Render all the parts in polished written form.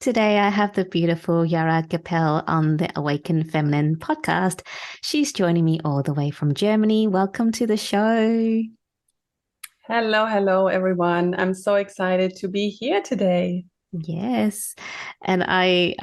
Today, I have the beautiful Jara Geipel on the Awaken Feminine podcast. She's joining me all the way from Germany. Welcome to the show. Hello, everyone. I'm so excited to be here today. Yes. And I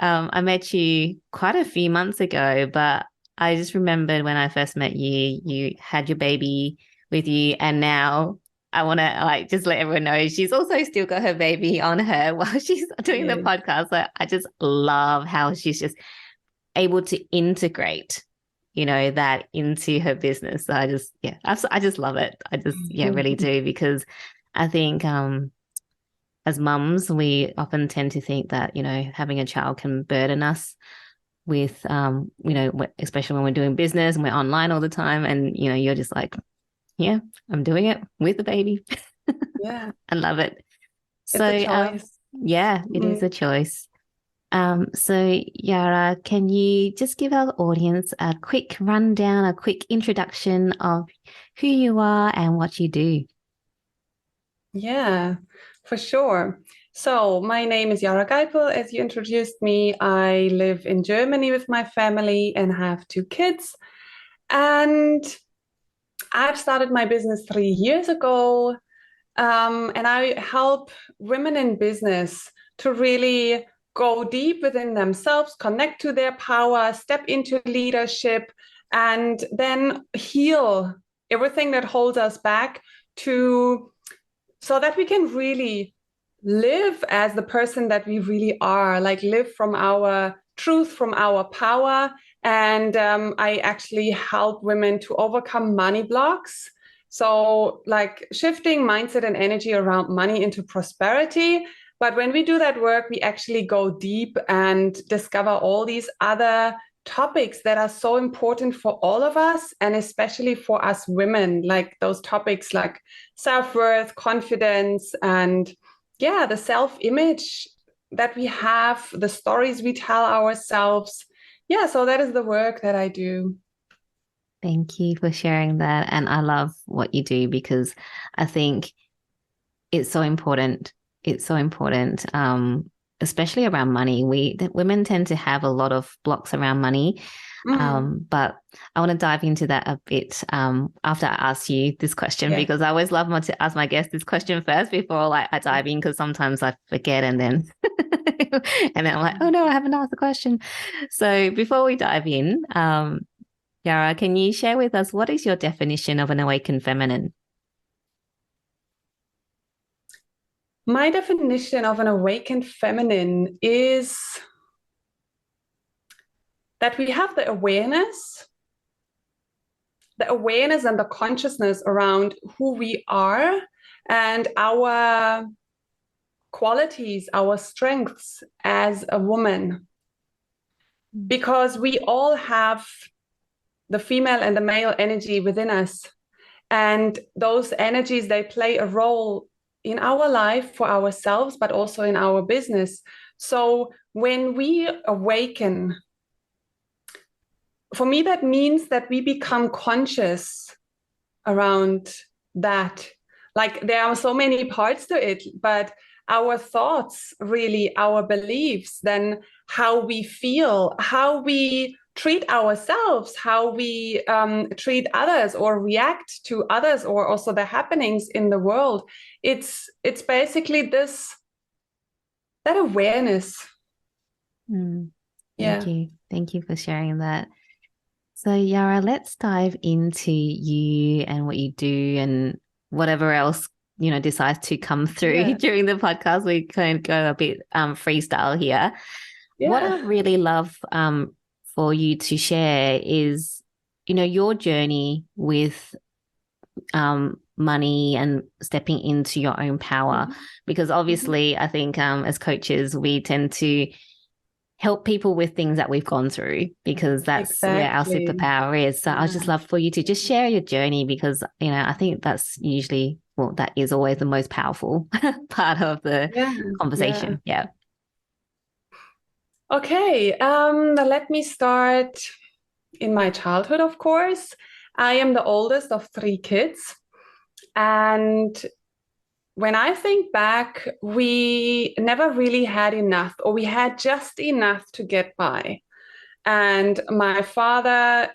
met you quite a few months ago, but I just remembered when I first met you, you had your baby with you, and now I want to just let everyone know she's also still got her baby on her while she's doing the Yes. podcast. So I just love how she's just able to integrate, that into her business. So I just love it. Really do, because I think as mums, we often tend to think that, having a child can burden us with, especially when we're doing business and we're online all the time. And, you're just like, yeah, I'm doing it with the baby. Yeah, I love it. it's a So, choice. yeah, it is a Mm. choice. So Yara, can you just give our audience a quick rundown, a quick introduction of who you are and what you do? Yeah, for sure. So, my name is Jara Geipel. As you introduced me, I live in Germany with my family and have two kids. And I've started my business 3 years ago. And I help women in business to really go deep within themselves, connect to their power, step into leadership, and then heal everything that holds us back to so that we can really live as the person that we really are, like live from our truth, from our power. And I actually help women to overcome money blocks. So, like shifting mindset and energy around money into prosperity. But when we do that work, we actually go deep and discover all these other topics that are so important for all of us, and especially for us women, like those topics like self-worth, confidence, and yeah, the self-image that we have, the stories we tell ourselves. Yeah, so that is the work that I do. Thank you for sharing that. And I love what you do, because I think it's so important. It's so important, especially around money. Women tend to have a lot of blocks around money. Mm, But I want to dive into that a bit after I ask you this question, yeah. because I always love to ask my guests this question first before I dive in, because sometimes I forget and then and then I'm like, oh no, I haven't asked the question. So before we dive in, Yara, can you share with us what is your definition of an awakened feminine? My definition of an awakened feminine is that we have the awareness and the consciousness around who we are and our qualities, our strengths as a woman, because we all have the female and the male energy within us. And those energies, they play a role in our life for ourselves, but also in our business. So when we awaken, for me, that means that we become conscious around that. Like there are so many parts to it, but our thoughts, really, our beliefs, then how we feel, how we treat ourselves, how we treat others or react to others, or also the happenings in the world. It's basically this that awareness. Mm, thank Yeah. you. Thank you for sharing that. So, Yara, let's dive into you and what you do and whatever else, decides to come through Yeah. during the podcast. We can go a bit freestyle here. What Yeah. I really love for you to share is, your journey with money and stepping into your own power. Mhm. Because Mhm. obviously, I think as coaches, we tend to help people with things that we've gone through, because that's where our Exactly. superpower is. So I would just Yeah. love for you to just share your journey, because, I think that's usually, well, that is always the most powerful part of the Yeah. Yeah. conversation. Yeah. Okay, let me start in my childhood, of course. I am the oldest of three kids. And when I think back, we never really had enough, or we had just enough to get by. And my father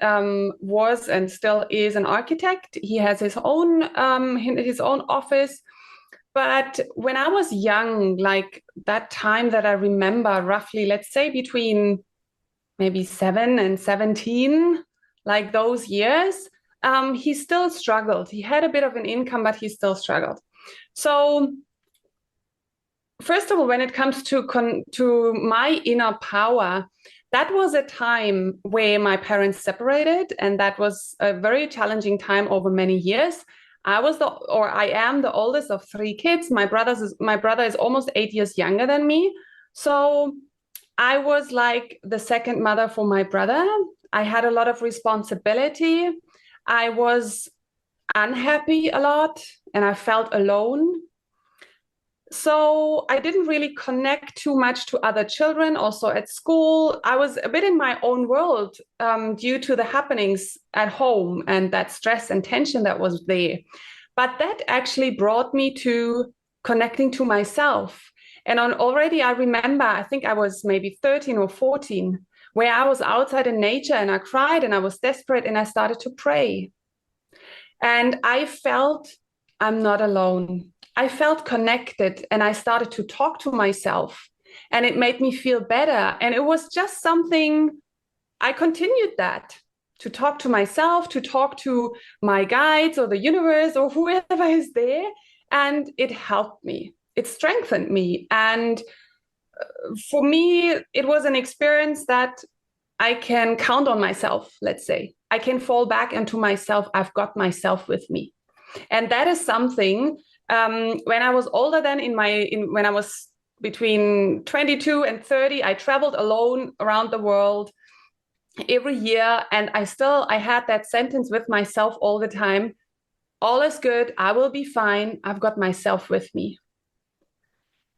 was and still is an architect. He has his own office. But when I was young, like that time that I remember roughly, let's say between maybe 7 and 17, like those years, he still struggled. He had a bit of an income, but he still struggled. So first of all, when it comes to my inner power, that was a time where my parents separated, and that was a very challenging time over many years. I am the oldest of 3 kids. My brother is almost 8 years younger than me. So I was like the second mother for my brother. I had a lot of responsibility. I was unhappy a lot, and I felt alone. So I didn't really connect too much to other children. Also at school, I was a bit in my own world due to the happenings at home and that stress and tension that was there. But that actually brought me to connecting to myself. And already I remember, I think I was maybe 13 or 14, where I was outside in nature and I cried and I was desperate and I started to pray. And I felt I'm not alone. I felt connected, and I started to talk to myself, and it made me feel better. And it was just something, I continued that, to talk to myself, to talk to my guides or the universe or whoever is there. And it helped me. It strengthened me. And for me, it was an experience that I can count on myself, let's say. I can fall back into myself. I've got myself with me. And that is something, when I was older than when I was between 22 and 30, I traveled alone around the world every year. And I had that sentence with myself all the time. All is good. I will be fine. I've got myself with me.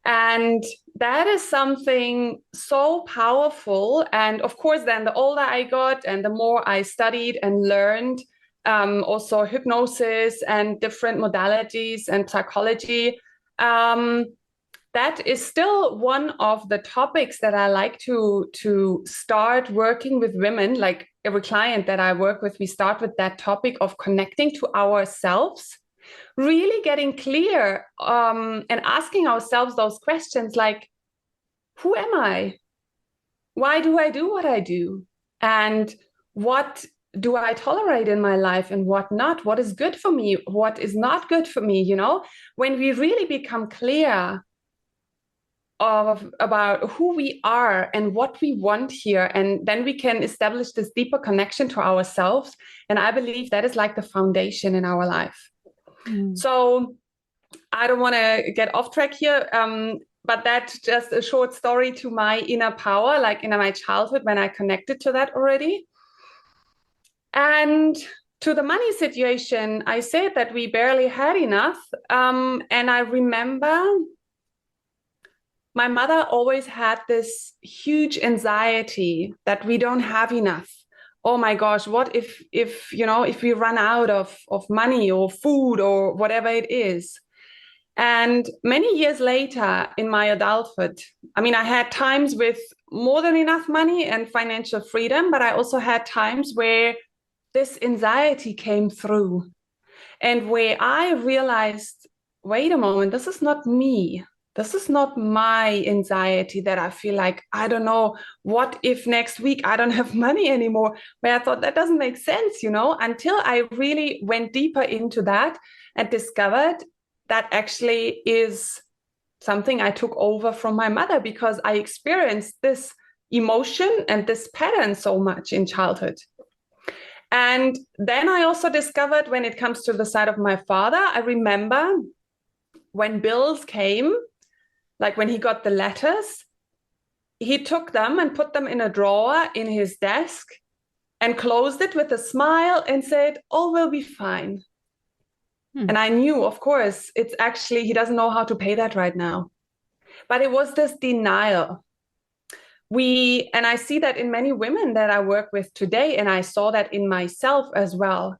And that is something so powerful. And of course, then the older I got and the more I studied and learned, also hypnosis and different modalities and psychology, that is still one of the topics that I like to start working with women. Like every client that I work with, we start with that topic of connecting to ourselves, really getting clear, and asking ourselves those questions like, who am I? Why do I do what I do? And what do I tolerate in my life and what not? What is good for me? What is not good for me? When we really become clear about who we are and what we want here, and then we can establish this deeper connection to ourselves. And I believe that is like the foundation in our life. So I don't want to get off track here, but that's just a short story to my inner power, like in my childhood when I connected to that already. And to the money situation, I said that we barely had enough. And I remember my mother always had this huge anxiety that we don't have enough. Oh my gosh, what if we run out of money or food or whatever it is? And many years later in my adulthood, I had times with more than enough money and financial freedom, but I also had times where this anxiety came through and where I realized, wait a moment, this is not me. This is not my anxiety that I feel like, I don't know, what if next week I don't have money anymore? Where I thought that doesn't make sense, until I really went deeper into that and discovered that actually is something I took over from my mother, because I experienced this emotion and this pattern so much in childhood. And then I also discovered, when it comes to the side of my father, I remember when bills came, like when he got the letters, he took them and put them in a drawer in his desk and closed it with a smile and said, all will be fine. And I knew, of course, it's actually, he doesn't know how to pay that right now. But it was this denial. And I see that in many women that I work with today, and I saw that in myself as well.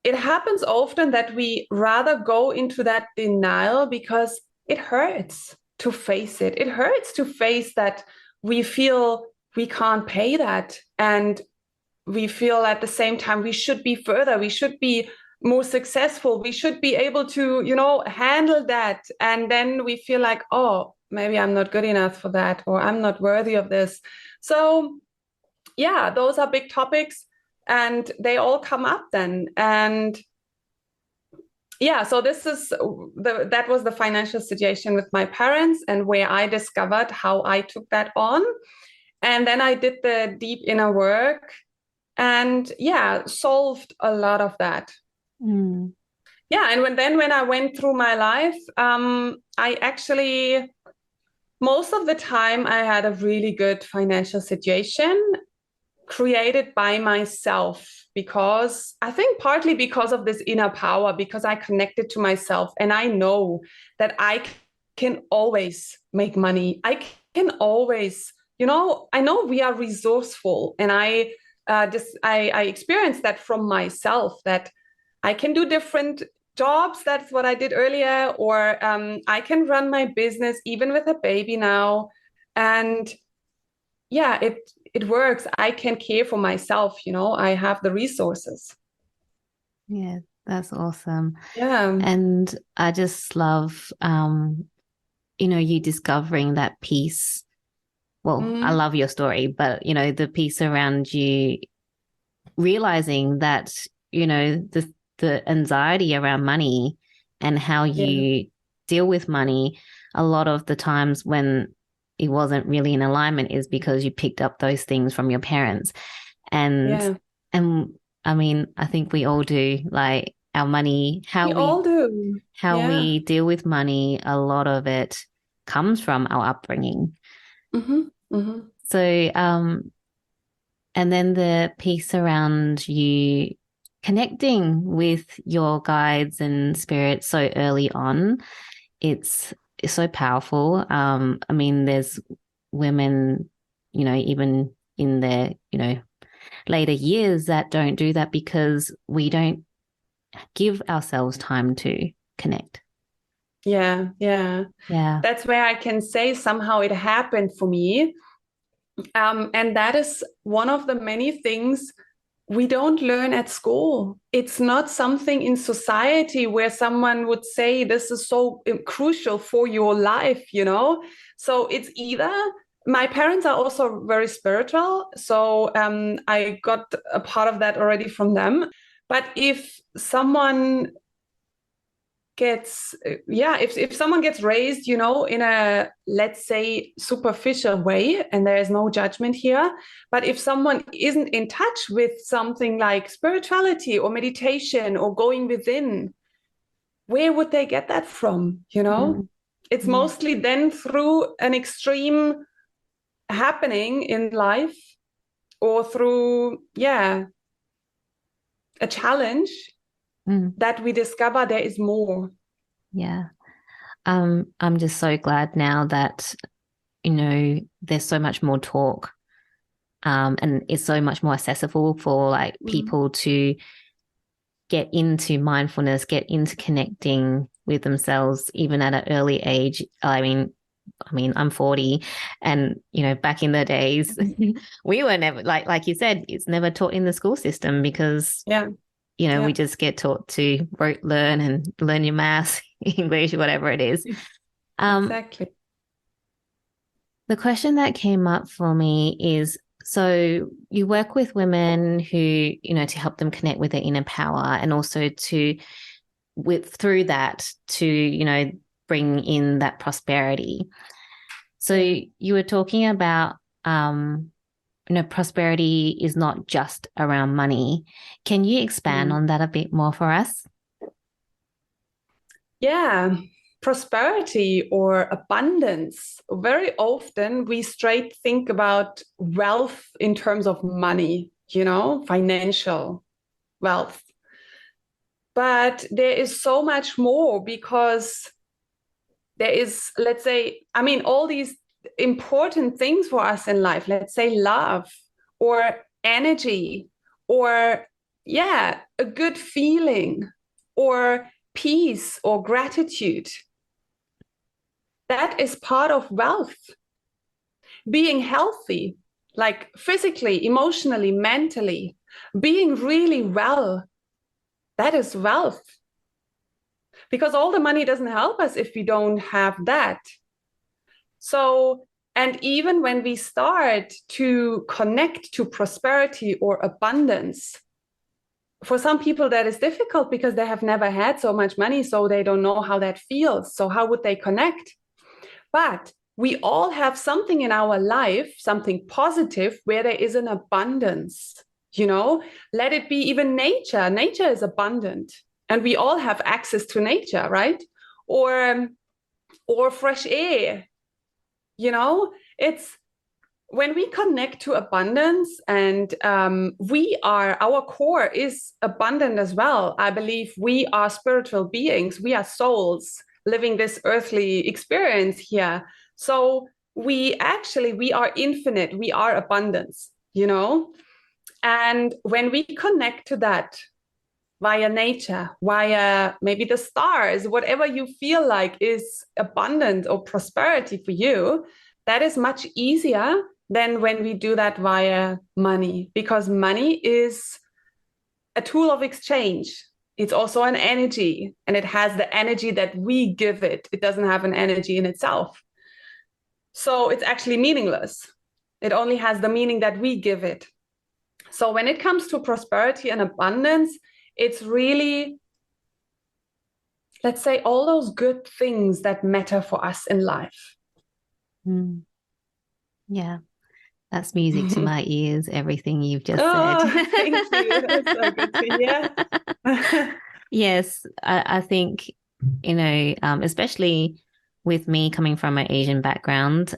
it happens often that we rather go into that denial because it hurts to face it. It hurts to face that we feel we can't pay that. And we feel at the same time we should be further, we should be more successful, we should be able to, handle that. And then we feel like, oh, maybe I'm not good enough for that, or I'm not worthy of this. So, yeah, those are big topics and they all come up then. And yeah, so that was the financial situation with my parents, and where I discovered how I took that on. And then I did the deep inner work and solved a lot of that. Mm. Yeah, and when I went through my life, I actually, most of the time, I had a really good financial situation created by myself, because I think partly because of this inner power, because I connected to myself and I know that I can always make money. I can always, I know we are resourceful, and I experienced that from myself, that I can do different jobs. That's what I did earlier, or I can run my business even with a baby now, and yeah, it works. I can care for myself, I have the resources. Yeah, that's awesome. Yeah. And I just love, you discovering that peace. Well, I love your story, but, the piece around you realizing that, the anxiety around money and how you deal with money a lot of the times when it wasn't really in alignment is because you picked up those things from your parents. And I mean, I think we all do, like our money, We all do. how we deal with money, a lot of it comes from our upbringing. Mm-hmm. Mm-hmm. So, and then the piece around you connecting with your guides and spirits so early on, it's so powerful. I mean, there's women, even in their, later years that don't do that because we don't give ourselves time to connect. Yeah. That's where I can say somehow it happened for me. And that is one of the many things we don't learn at school. It's not something in society where someone would say this is so crucial for your life, So it's either, my parents are also very spiritual, so I got a part of that already from them. But if someone gets if someone gets raised in a, let's say, superficial way, and there is no judgment here, but if someone isn't in touch with something like spirituality or meditation or going within, where would they get that from? It's mostly then through an extreme happening in life, or through a challenge that we discover there is more. Yeah. I'm just so glad now that, there's so much more talk, and it's so much more accessible for like people to get into mindfulness, get into connecting with themselves, even at an early age. I mean, I'm 40, and, back in the days, we were never, like you said, it's never taught in the school system because we just get taught to learn and learn your maths, English, whatever it is. Exactly. The question that came up for me is, so you work with women who, to help them connect with their inner power, and also through that to, bring in that prosperity. So you were talking about, prosperity is not just around money. Can you expand on that a bit more for us? Yeah, prosperity or abundance. Very often we straight think about wealth in terms of money, financial wealth. But there is so much more, because there is, let's say, all these important things for us in life, let's say love or energy or a good feeling or peace or gratitude. That is part of wealth. Being healthy, like physically, emotionally, mentally, being really well, that is wealth. Because all the money doesn't help us if we don't have that. So, and even when we start to connect to prosperity or abundance, for some people that is difficult because they have never had so much money, so they don't know how that feels. So how would they connect? But we all have something in our life, something positive, where there is an abundance, let it be even nature. Nature is abundant and we all have access to nature, right? Or fresh air, it's when we connect to abundance and our core is abundant as well. I believe we are spiritual beings. We are souls living this earthly experience here. So we are infinite. We are abundance, and when we connect to that via nature, via maybe the stars, whatever you feel like is abundant or prosperity for you, that is much easier than when we do that via money, because money is a tool of exchange. It's also an energy, and it has the energy that we give it. It doesn't have an energy in itself. So it's actually meaningless. It only has the meaning that we give it. So when it comes to prosperity and abundance, it's really, let's say, all those good things that matter for us in life. Yeah. That's music to my ears, everything you've just said. Thank you. That's so good to hear. Yes, I think, especially with me coming from an Asian background,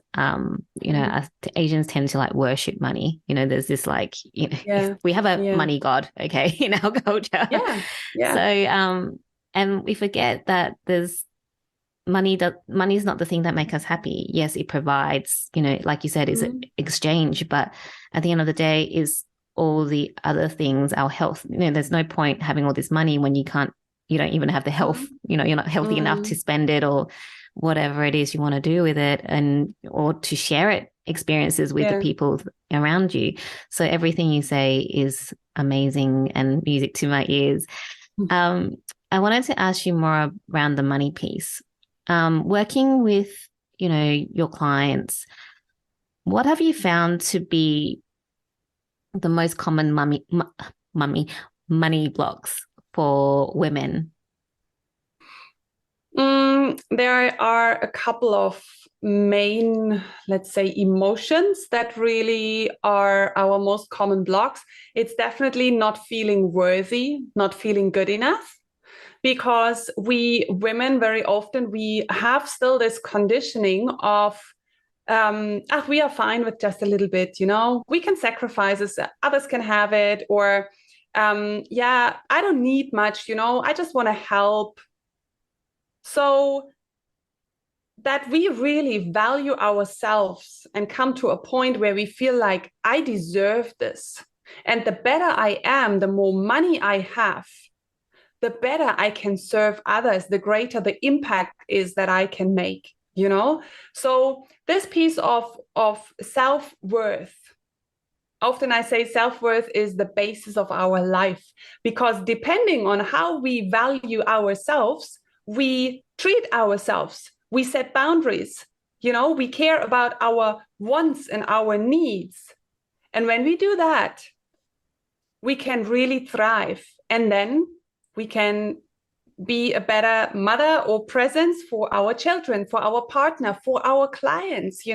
Asians tend to like worship money. There's this like, we have a money god, okay, in our culture. Yeah. So, and we forget that money is not the thing that makes us happy. Yes, it provides, like you said, it's an exchange, but at the end of the day is all the other things, our health. There's no point having all this money when you don't even have the health, you're not healthy enough to spend it or whatever it is you want to do with it, or to share experiences with the people around you. So everything you say is amazing and music to my ears. I wanted to ask you more around the money piece. Working with, your clients, what have you found to be the most common money blocks for women? There are a couple of main, let's say, emotions that really are our most common blocks. It's definitely not feeling worthy, not feeling good enough. Because we women, very often, we have still this conditioning of, we are fine with just a little bit, we can sacrifice it, others can have it, or, I don't need much, I just want to help. So that we really value ourselves and come to a point where we feel like I deserve this. And the better I am, the more money I have, the better I can serve others, the greater the impact is that I can make, So this piece of self-worth, often I say self-worth is the basis of our life, because depending on how we value ourselves, we treat ourselves, we set boundaries, we care about our wants and our needs. And when we do that, we can really thrive. And then we can be a better mother or presence for our children, for our partner, for our clients,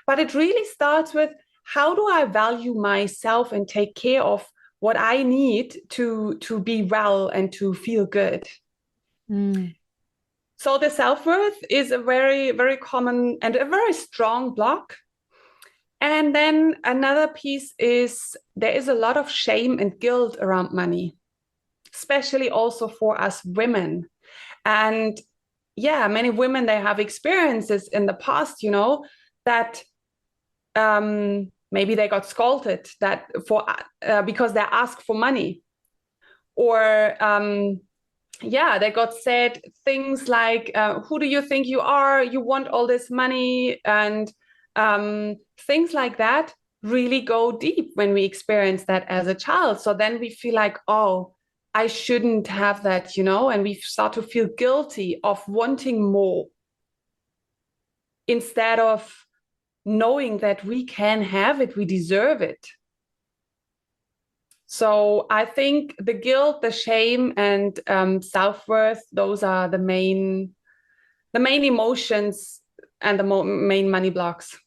But it really starts with, how do I value myself and take care of what I need to be well and to feel good? So the self-worth is a very, very common and a very strong block. And then another piece is, there is a lot of shame and guilt around money, especially also for us women. And many women, they have experiences in the past, that maybe they got scolded that because they asked for money. Or they got said things like, who do you think you are? You want all this money, and things like that really go deep when we experience that as a child. So then we feel like, oh, I shouldn't have that, and we start to feel guilty of wanting more instead of knowing that we can have it, we deserve it. So I think the guilt, the shame, and self-worth, those are the main emotions and the main money blocks.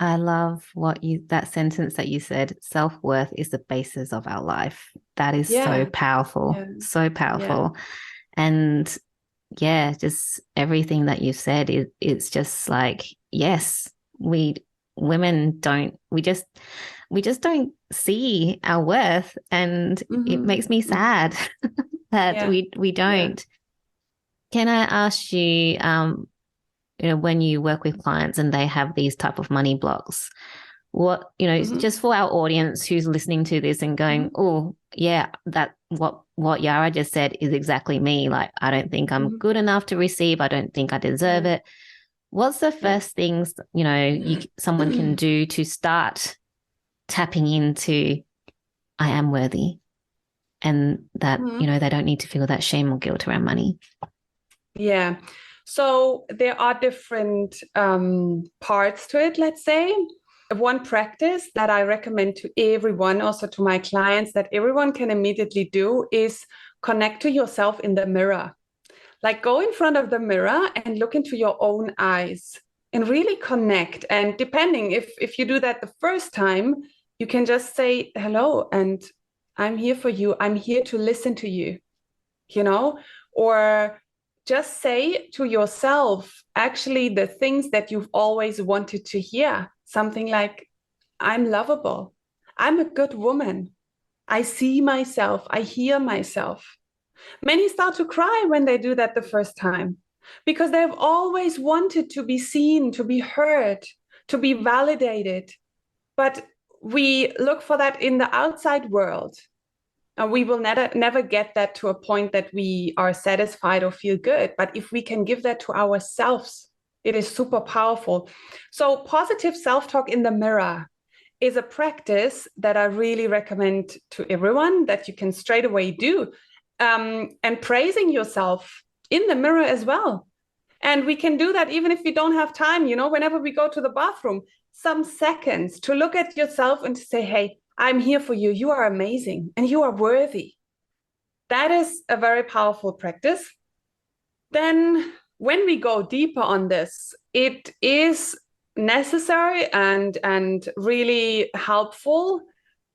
I love that sentence that you said, self-worth is the basis of our life. That is so powerful, so powerful. Yeah. And just everything that you said, it's just like, yes, women we just don't see our worth, and it makes me sad that we don't. Can I ask you, when you work with clients and they have these type of money blocks, what, just for our audience who's listening to this and going, oh yeah, that what Jara just said is exactly me. Like, I don't think I'm good enough to receive. I don't think I deserve it. What's the first things, someone can do to start tapping into, I am worthy, and that, they don't need to feel that shame or guilt around money? Yeah. So there are different parts to it, let's say. One practice that I recommend to everyone, also to my clients, that everyone can immediately do is connect to yourself in the mirror. Like, go in front of the mirror and look into your own eyes and really connect. And depending, if you do that the first time, you can just say, hello, and I'm here for you. I'm here to listen to you, or just say to yourself, actually, the things that you've always wanted to hear. Something like, I'm lovable. I'm a good woman. I see myself. I hear myself. Many start to cry when they do that the first time, because they've always wanted to be seen, to be heard, to be validated. But we look for that in the outside world. And we will never get that to a point that we are satisfied or feel good. But if we can give that to ourselves, it is super powerful. So positive self-talk in the mirror is a practice that I really recommend to everyone, that you can straight away do. And praising yourself in the mirror as well. And we can do that even if we don't have time, whenever we go to the bathroom, some seconds to look at yourself and to say, hey, I'm here for you. You are amazing and you are worthy. That is a very powerful practice. Then when we go deeper on this, it is necessary and really helpful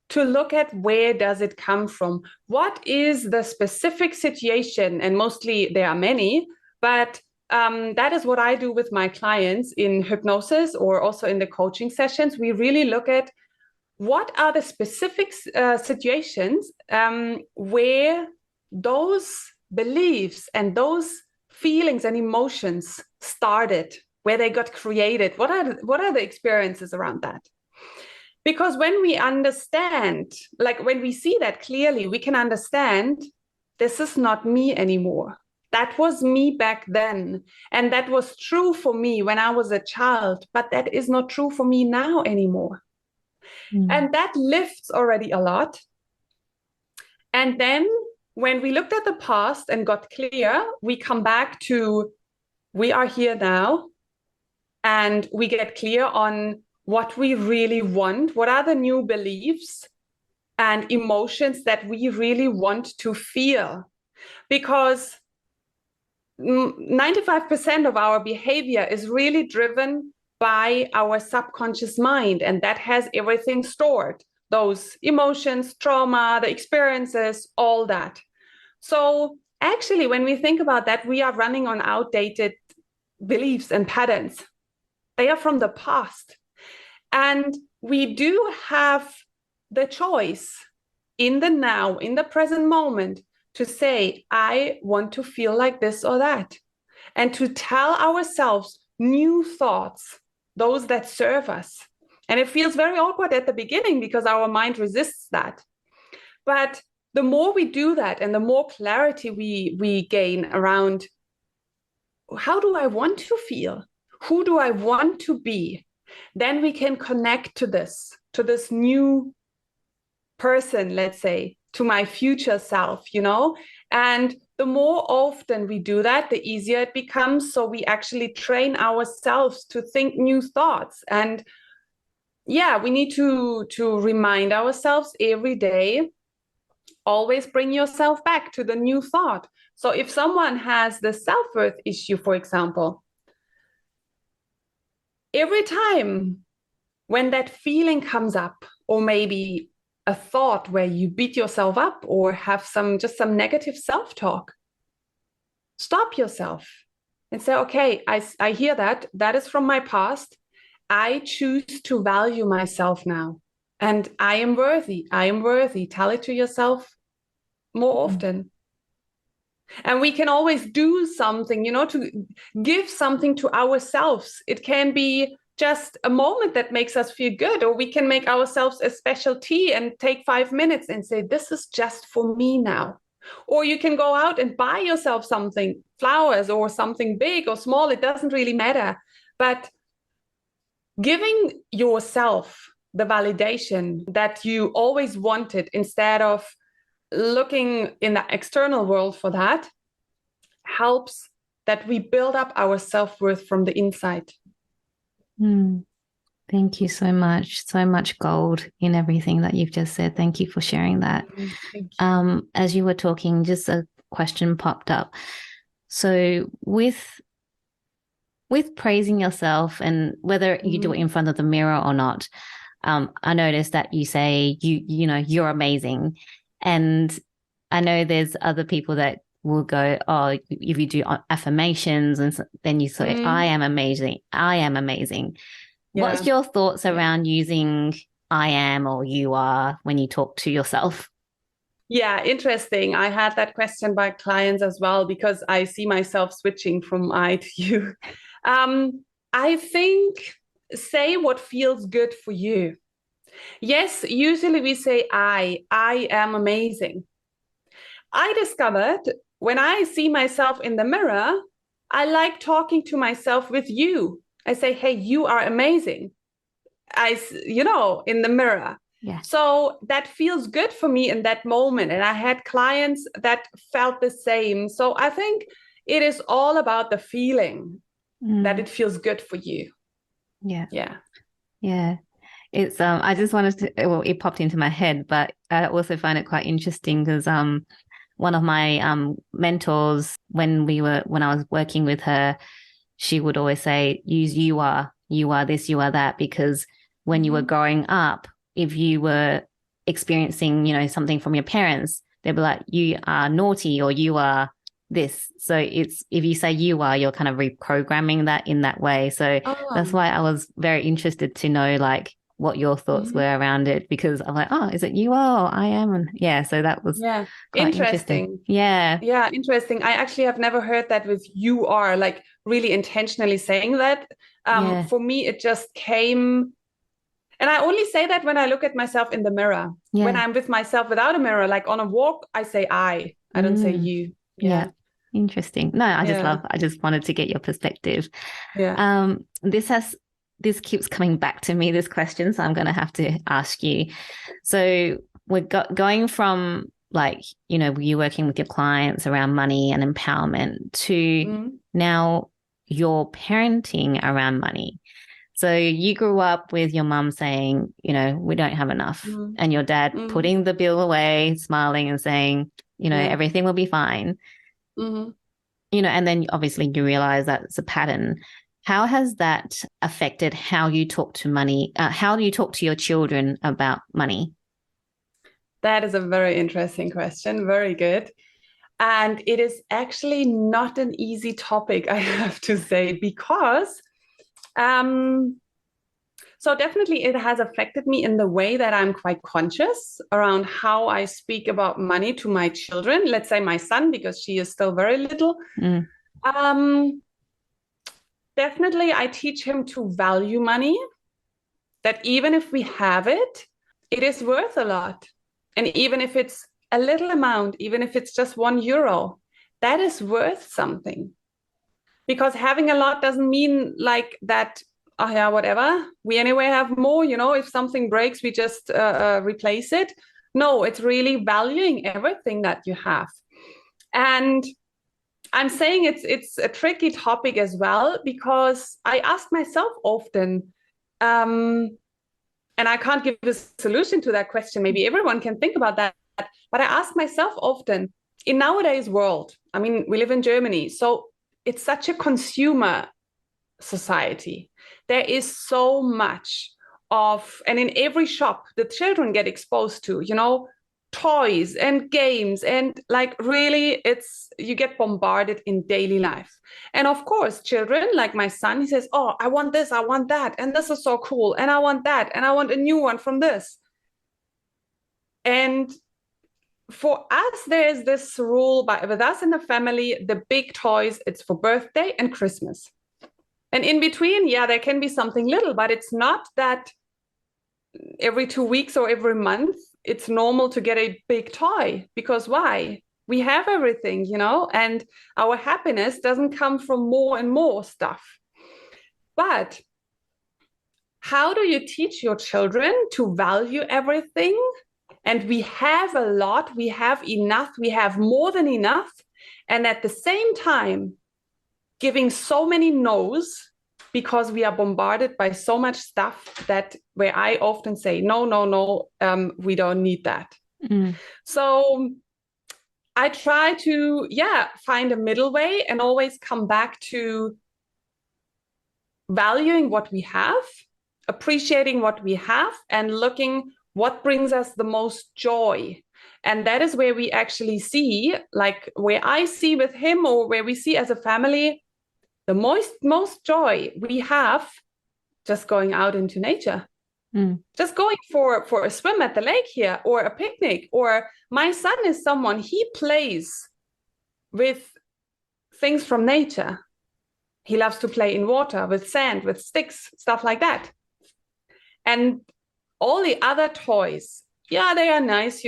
to look at, where does it come from? What is the specific situation? And mostly there are many, but that is what I do with my clients in hypnosis or also in the coaching sessions. We really look at, what are the specific situations where those beliefs and those feelings and emotions started, where they got created? What are the experiences around that? Because when we understand, like when we see that clearly, we can understand, this is not me anymore. That was me back then. And that was true for me when I was a child, but that is not true for me now anymore. And that lifts already a lot. And then when we looked at the past and got clear, we come back to, we are here now, and we get clear on what we really want, what are the new beliefs and emotions that we really want to feel. Because 95% of our behavior is really driven by our subconscious mind, and that has everything stored, those emotions, trauma, the experiences, all that. So actually, when we think about that, we are running on outdated beliefs and patterns. They are from the past. And we do have the choice in the now, in the present moment, to say, I want to feel like this or that, and to tell ourselves new thoughts, those that serve us. And it feels very awkward at the beginning because our mind resists that. But the more we do that and the more clarity we gain around how do I want to feel? Who do I want to be? Then we can connect to this new person, let's say, to my future self, and the more often we do that, the easier it becomes. So we actually train ourselves to think new thoughts. And yeah, we need to remind ourselves every day, always bring yourself back to the new thought. So if someone has the self-worth issue, for example, every time when that feeling comes up, or maybe a thought where you beat yourself up or have some negative self-talk, stop yourself and say, okay, I hear that. That is from my past. I choose to value myself now. And I am worthy. I am worthy. Tell it to yourself more often. And we can always do something, to give something to ourselves. It can be just a moment that makes us feel good, or we can make ourselves a special tea and take 5 minutes and say, this is just for me now. Or you can go out and buy yourself something, flowers or something big or small, it doesn't really matter. But giving yourself the validation that you always wanted, instead of looking in the external world for that, helps that we build up our self-worth from the inside. Thank you so much. So much gold in everything that you've just said. Thank you for sharing that. Thank you. As you were talking, just a question popped up. So with praising yourself, and whether you do it in front of the mirror or not, I noticed that you say you're amazing. And I know there's other people that will go, oh, if you do affirmations, and then you say, I am amazing. I am amazing. Yeah. What's your thoughts around using I am or you are when you talk to yourself? Yeah, interesting. I had that question by clients as well, because I see myself switching from I to you. I think, say what feels good for you. Yes, usually we say I am amazing. I discovered when I see myself in the mirror, I like talking to myself with you. I say, hey, you are amazing. In the mirror. Yeah. So that feels good for me in that moment. And I had clients that felt the same. So I think it is all about the feeling that it feels good for you. Yeah. Yeah. Yeah. It's I just wanted to, well, it popped into my head, but I also find it quite interesting because one of my mentors, when I was working with her, she would always say, use you are this, you are that, because when you were growing up, if you were experiencing, something from your parents, they'd be like, you are naughty or you are this. So it's, if you say you are, you're kind of reprogramming that in that way. So that's why I was very interested to know like what your thoughts were around it, because I'm like, oh, is it you are or I am? And yeah, so that was quite interesting. Yeah. Yeah, interesting. I actually have never heard that with you are, like really intentionally saying that. For me, it just came, and I only say that when I look at myself in the mirror. Yeah. When I'm with myself without a mirror, like on a walk, I say I don't say you. Yeah. Interesting. No, I just wanted to get your perspective. Yeah. This keeps coming back to me, this question, so I'm going to have to ask you. So we're going from like, you're working with your clients around money and empowerment to now you're parenting around money. So you grew up with your mum saying, we don't have enough, and your dad putting the bill away, smiling and saying, everything will be fine. And then obviously you realize that it's a pattern. How has that affected how you talk to money? How do you talk to your children about money? That is a very interesting question. Very good. And it is actually not an easy topic, I have to say, because so definitely it has affected me in the way that I'm quite conscious around how I speak about money to my children. Let's say my son, because she is still very little. Definitely, I teach him to value money, that even if we have it, it is worth a lot. And even if it's a little amount, even if it's just €1, that is worth something. Because having a lot doesn't mean like that, oh yeah, whatever. We anyway have more, if something breaks, we just replace it. No, it's really valuing everything that you have. And I'm saying it's a tricky topic as well, because I ask myself often, and I can't give a solution to that question. Maybe everyone can think about that. But I ask myself often, in nowadays world, I mean, we live in Germany, so it's such a consumer society. There is so much and in every shop, the children get exposed to, toys and games, and like really you get bombarded in daily life. And of course, children like my son, he says, oh, I want this, I want that, and this is so cool, and I want that, and I want a new one from this. And for us, there's this rule with us in the family, the big toys, it's for birthday and Christmas. And in between, yeah, there can be something little, but it's not that every 2 weeks or every month, it's normal to get a big toy. Because why? We have everything, and our happiness doesn't come from more and more stuff. But how do you teach your children to value everything? And we have a lot, we have enough, we have more than enough. And at the same time, giving so many no's, because we are bombarded by so much stuff where I often say, no, we don't need that. Mm. So I try to, find a middle way and always come back to valuing what we have, appreciating what we have, and looking what brings us the most joy. And that is where we actually see, like where I see with him, or where we see as a family, the most joy we have just going out into nature. Just going for a swim at the lake here, or a picnic. Or my son is someone, he plays with things from nature. He loves to play in water, with sand, with sticks, stuff like that. And all the other toys, yeah, they are nice,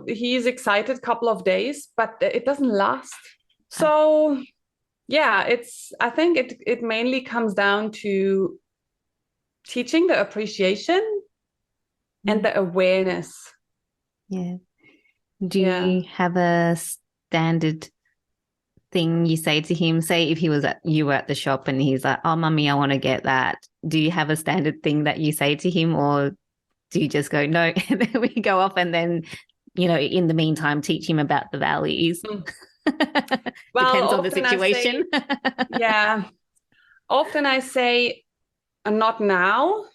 he's excited a couple of days, but it doesn't last. So yeah, I think it mainly comes down to teaching the appreciation and the awareness. Yeah. Do you have a standard thing you say to him? Say if you were at the shop and he's like, oh, mummy, I want to get that. Do you have a standard thing that you say to him, or do you just go, no, and then we go off and then, in the meantime, teach him about the values? Well, depends on the situation. Often I say, not now,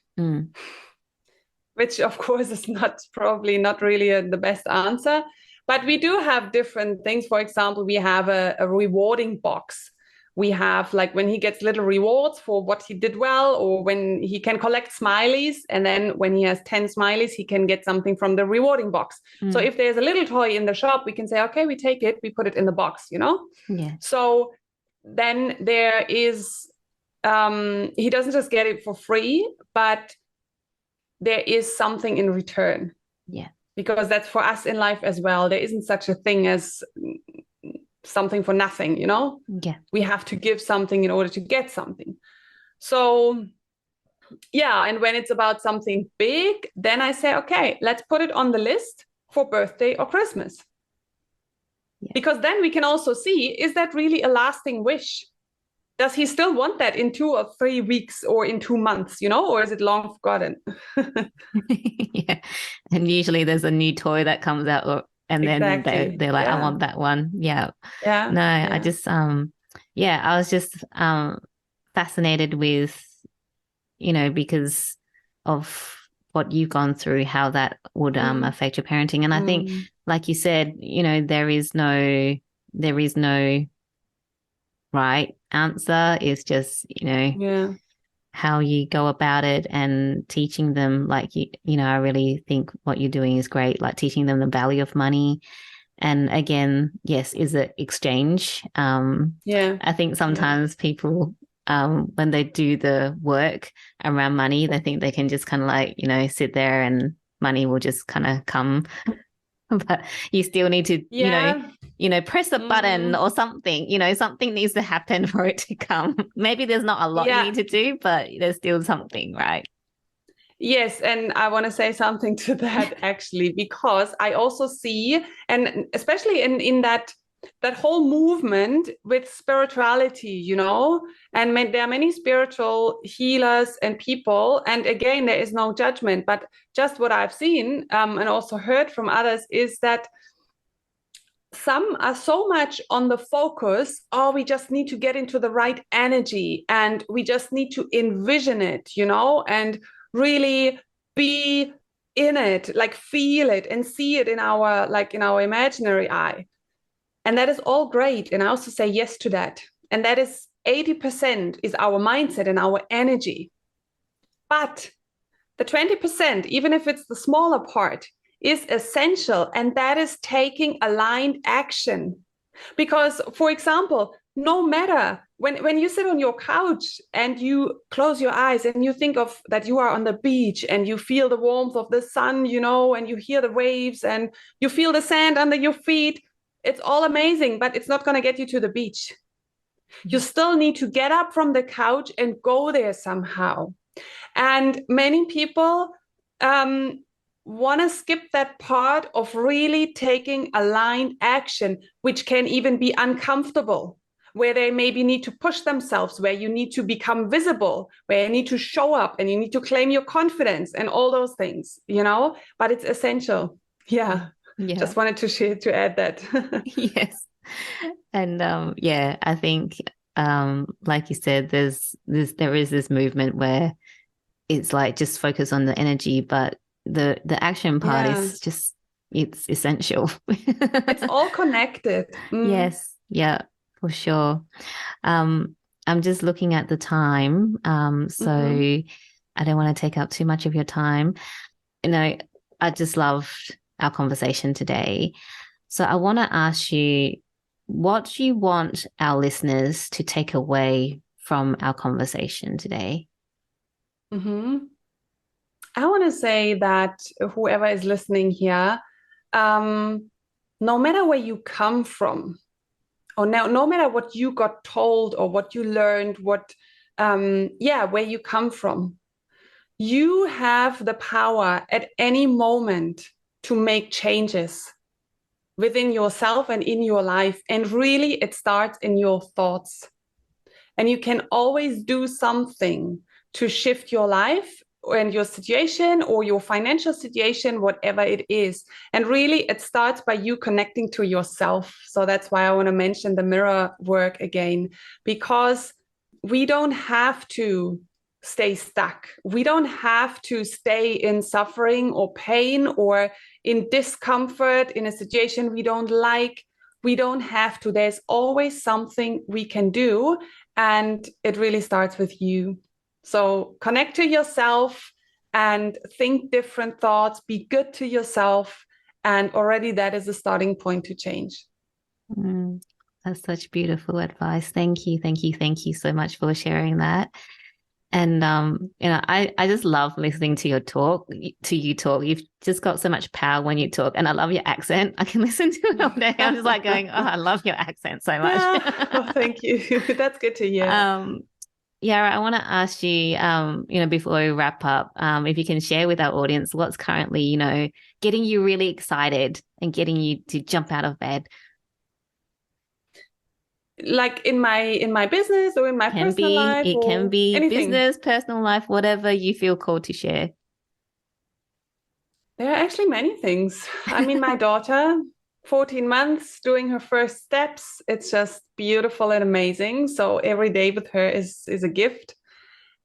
which of course is probably not really the best answer. But we do have different things. For example, we have a rewarding box. We have, like, when he gets little rewards for what he did well, or when he can collect smileys, and then when he has 10 smileys, he can get something from the rewarding box. So if there's a little toy in the shop, we can say, okay, we take it, we put it in the box, Yeah. So then there is, he doesn't just get it for free, but there is something in return. Yeah. Because that's for us in life as well. There isn't such a thing as something for nothing, Yeah. We have to give something in order to get something. So yeah, and when it's about something big, then I say, okay, let's put it on the list for birthday or Christmas. Yeah. Because then we can also see, is that really a lasting wish? Does he still want that in 2 or 3 weeks, or in 2 months, or is it long forgotten? Yeah. And usually there's a new toy that comes out, and then they're like, I want that one. Yeah. Yeah. No, yeah. I just, I was just fascinated with, because of what you've gone through, how that would affect your parenting. And I think, like you said, there is no right answer. It's just, how you go about it and teaching them, like, I really think what you're doing is great, like teaching them the value of money. And again, yes, is it exchange? I think sometimes people, when they do the work around money, they think they can just kind of like, sit there and money will just kind of come but you still need to, Yeah. press a button or something, something needs to happen for it to come. Maybe there's not a lot you Yeah. need to do, but there's still something, right? Yes, and I want to say something to that actually, because I also see, and especially in that whole movement with spirituality, and there are many spiritual healers and people, and again, there is no judgment, but just what I've seen and also heard from others is that some are so much on the focus, oh, we just need to get into the right energy and we just need to envision it, and really be in it, like feel it and see it in our imaginary eye. And that is all great. And I also say yes to that. And that is 80% is our mindset and our energy. But the 20%, even if it's the smaller part, is essential. And that is taking aligned action. Because, for example, no matter when you sit on your couch and you close your eyes and you think of that you are on the beach and you feel the warmth of the sun, and you hear the waves and you feel the sand under your feet, it's all amazing, but it's not going to get you to the beach. You still need to get up from the couch and go there somehow. And many people want to skip that part of really taking aligned action, which can even be uncomfortable, where they maybe need to push themselves, where you need to become visible, where you need to show up and you need to claim your confidence and all those things, but it's essential. Yeah. Just wanted to add that. Yes. And I think like you said, there is this movement where it's like just focus on the energy, but the action part is just, it's essential. It's all connected. Yes. Yeah, for sure. I'm just looking at the time. So I don't want to take up too much of your time. I just loved our conversation today. So I want to ask you, what do you want our listeners to take away from our conversation today? I want to say that whoever is listening here, no matter where you come from, or no matter what you got told or what you learned, where you come from, you have the power at any moment to make changes within yourself and in your life. And really, it starts in your thoughts. And you can always do something to shift your life and your situation or your financial situation, whatever it is. And really, it starts by you connecting to yourself. So that's why I want to mention the mirror work again, because we don't have to stay stuck. We don't have to stay in suffering or pain or in discomfort in a situation we don't like. We don't have to. There's always something we can do. And it really starts with you. So connect to yourself and think different thoughts, be good to yourself. And already that is a starting point to change. That's such beautiful advice. Thank you. Thank you. Thank you so much for sharing that. And, I just love listening to you talk. You've just got so much power when you talk. And I love your accent. I can listen to it all day. I'm just like going, oh, I love your accent so much. Oh, thank you. That's good to hear. Yara, I want to ask you, before we wrap up, if you can share with our audience what's currently, getting you really excited and getting you to jump out of bed. Like in my business or in my personal life? It can be anything. Business, personal life, whatever you feel called to share. There are actually many things. I mean, my daughter, 14 months, doing her first steps. It's just beautiful and amazing. So every day with her is a gift.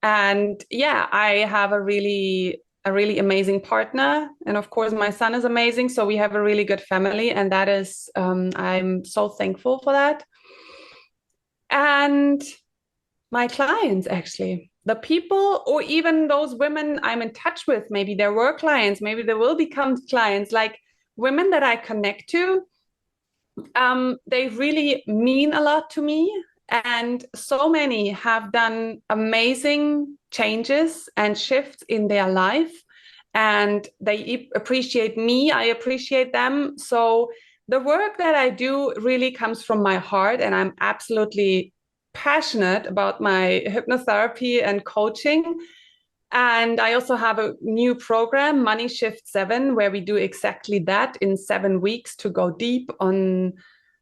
And yeah, I have a really amazing partner. And of course, my son is amazing. So we have a really good family. And that is, I'm so thankful for that. And my clients, actually, the people, or even those women I'm in touch with, maybe there were clients, maybe they will become clients, like women that I connect to, they really mean a lot to me. And so many have done amazing changes and shifts in their life. and they appreciate me. I appreciate them. So the work that I do really comes from my heart, and I'm absolutely passionate about my hypnotherapy and coaching. And I also have a new program, Money Shift 7, where we do exactly that in 7 weeks to go deep on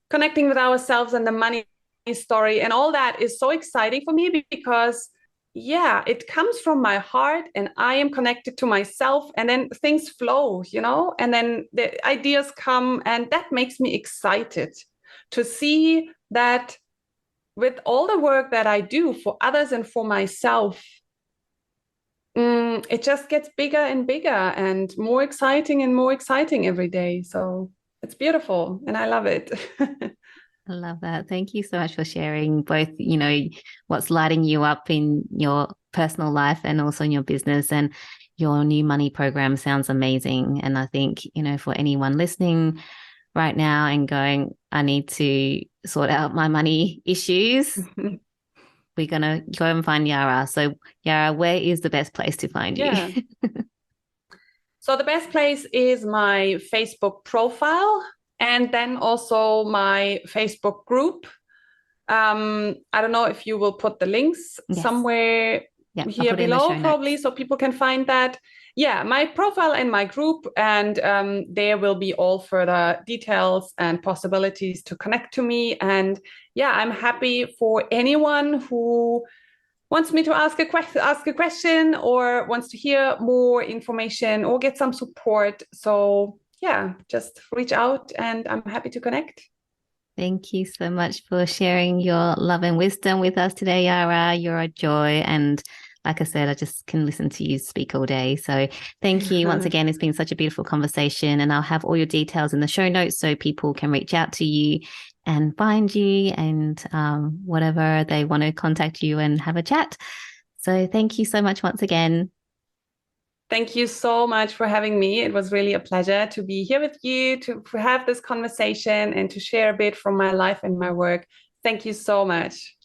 connecting with ourselves and the money story. And all that is so exciting for me because, yeah, it comes from my heart and I am connected to myself. And then things flow, and then the ideas come. And that makes me excited to see that with all the work that I do for others and for myself, it just gets bigger and bigger and more exciting every day. So it's beautiful and I love it. I love that. Thank you so much for sharing both, what's lighting you up in your personal life and also in your business. And your new money program sounds amazing. And I think, for anyone listening right now and going, I need to sort out my money issues, we're going to go and find Jara. So, Jara, where is the best place to find you? Yeah. So the best place is my Facebook profile and then also my Facebook group. I don't know if you will put the links somewhere here below, probably, so people can find that. Yeah, my profile and my group, and there will be all further details and possibilities to connect to me. And yeah, I'm happy for anyone who wants me to ask a question or wants to hear more information or get some support. So yeah, just reach out and I'm happy to connect. Thank you so much for sharing your love and wisdom with us today, Jara. You're a joy. And like I said, I just can listen to you speak all day. So thank you once again. It's been such a beautiful conversation. And I'll have all your details in the show notes so people can reach out to you and find you and whatever they want to contact you and have a chat. So thank you so much once again. Thank you so much for having me. It was really a pleasure to be here with you, to have this conversation and to share a bit from my life and my work. Thank you so much.